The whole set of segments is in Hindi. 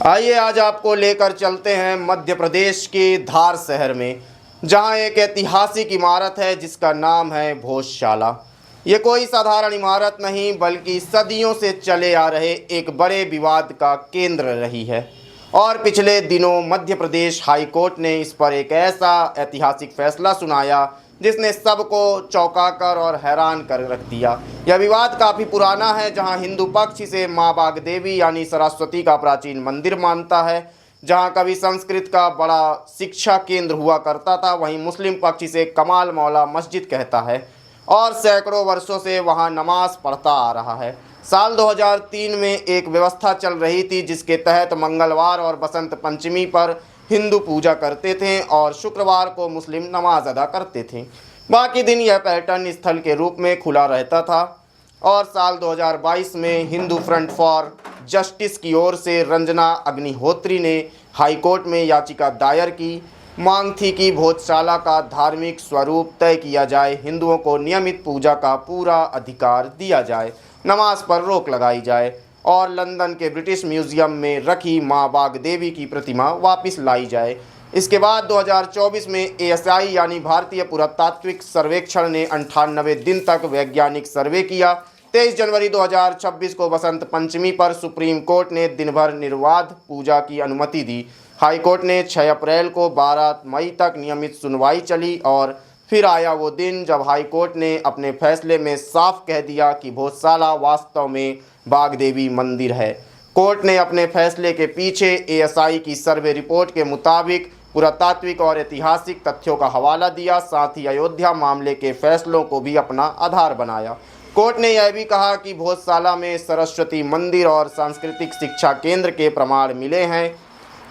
आइए आज आपको लेकर चलते हैं मध्य प्रदेश के धार शहर में, जहां एक ऐतिहासिक इमारत है जिसका नाम है भोजशाला। ये कोई साधारण इमारत नहीं बल्कि सदियों से चले आ रहे एक बड़े विवाद का केंद्र रही है। और पिछले दिनों मध्य प्रदेश हाई कोर्ट ने इस पर एक ऐसा ऐतिहासिक फैसला सुनाया जिसने सबको चौंकाकर और हैरान कर रख दिया। यह विवाद काफ़ी पुराना है, जहां हिंदू पक्ष इसे माँ बागदेवी यानी सरस्वती का प्राचीन मंदिर मानता है, जहां कभी संस्कृत का बड़ा शिक्षा केंद्र हुआ करता था, वहीं मुस्लिम पक्ष इसे कमाल मौला मस्जिद कहता है और सैकड़ों वर्षों से वहां नमाज पढ़ता आ रहा है। साल 2003 में एक व्यवस्था चल रही थी जिसके तहत मंगलवार और बसंत पंचमी पर हिंदू पूजा करते थे और शुक्रवार को मुस्लिम नमाज अदा करते थे। बाकी दिन यह पर्यटन स्थल के रूप में खुला रहता था। और साल 2022 में हिंदू फ्रंट फॉर जस्टिस की ओर से रंजना अग्निहोत्री ने हाई कोर्ट में याचिका दायर की। मांग थी कि भोजशाला का धार्मिक स्वरूप तय किया जाए, हिंदुओं को नियमित पूजा का पूरा अधिकार दिया जाए, नमाज पर रोक लगाई जाए और लंदन के ब्रिटिश म्यूजियम में रखी माँ बागदेवी की प्रतिमा वापस लाई जाए। इसके बाद 2024 में एएसआई यानी भारतीय पुरातात्विक सर्वेक्षण ने 98 दिन तक वैज्ञानिक सर्वे किया। 23 जनवरी 2026 को बसंत पंचमी पर सुप्रीम कोर्ट ने दिन भर निर्बाध पूजा की अनुमति दी। हाई कोर्ट ने 6 अप्रैल को 12 मई तक नियमित सुनवाई चली और फिर आया वो दिन जब हाई कोर्ट ने अपने फैसले में साफ कह दिया कि भोजशाला वास्तव में बागदेवी मंदिर है। कोर्ट ने अपने फैसले के पीछे एएसआई की सर्वे रिपोर्ट के मुताबिक पुरातात्विक और ऐतिहासिक तथ्यों का हवाला दिया, साथ ही अयोध्या मामले के फैसलों को भी अपना आधार बनाया। कोर्ट ने यह भी कहा कि भोजशाला में सरस्वती मंदिर और सांस्कृतिक शिक्षा केंद्र के प्रमाण मिले हैं।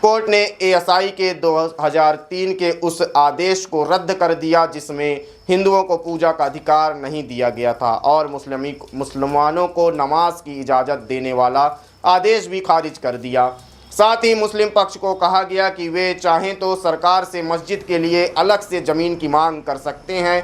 कोर्ट ने एएसआई के 2003 के उस आदेश को रद्द कर दिया जिसमें हिंदुओं को पूजा का अधिकार नहीं दिया गया था और मुसलमानों को नमाज की इजाज़त देने वाला आदेश भी खारिज कर दिया। साथ ही मुस्लिम पक्ष को कहा गया कि वे चाहें तो सरकार से मस्जिद के लिए अलग से ज़मीन की मांग कर सकते हैं।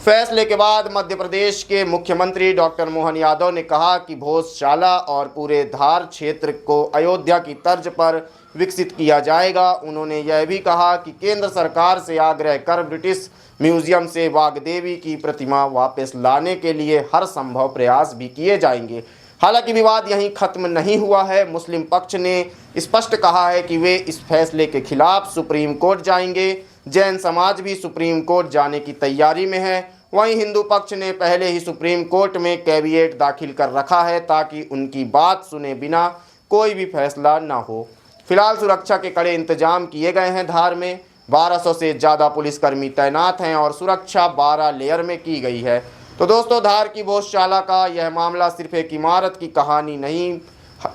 फैसले के बाद मध्य प्रदेश के मुख्यमंत्री डॉक्टर मोहन यादव ने कहा कि भोजशाला और पूरे धार क्षेत्र को अयोध्या की तर्ज पर विकसित किया जाएगा। उन्होंने यह भी कहा कि केंद्र सरकार से आग्रह कर ब्रिटिश म्यूजियम से बागदेवी की प्रतिमा वापस लाने के लिए हर संभव प्रयास भी किए जाएंगे। हालांकि विवाद यहीं खत्म नहीं हुआ है। मुस्लिम पक्ष ने स्पष्ट कहा है कि वे इस फैसले के खिलाफ सुप्रीम कोर्ट जाएंगे। जैन समाज भी सुप्रीम कोर्ट जाने की तैयारी में है। वहीं हिंदू पक्ष ने पहले ही सुप्रीम कोर्ट में कैविएट दाखिल कर रखा है ताकि उनकी बात सुने बिना कोई भी फैसला ना हो। फिलहाल सुरक्षा के कड़े इंतजाम किए गए हैं। धार में 1200 से ज़्यादा पुलिसकर्मी तैनात हैं और सुरक्षा 12 लेयर में की गई है। तो दोस्तों, धार की भोजशाला का यह मामला सिर्फ एक इमारत की कहानी नहीं,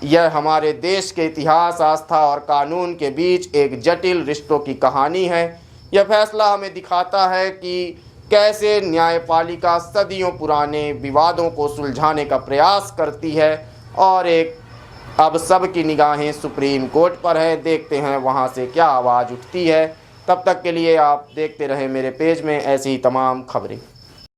यह हमारे देश के इतिहास, आस्था और कानून के बीच एक जटिल रिश्तों की कहानी है। यह फैसला हमें दिखाता है कि कैसे न्यायपालिका सदियों पुराने विवादों को सुलझाने का प्रयास करती है और अब सबकी निगाहें सुप्रीम कोर्ट पर है। देखते हैं वहां से क्या आवाज़ उठती है। तब तक के लिए आप देखते रहें मेरे पेज में ऐसी ही तमाम खबरें।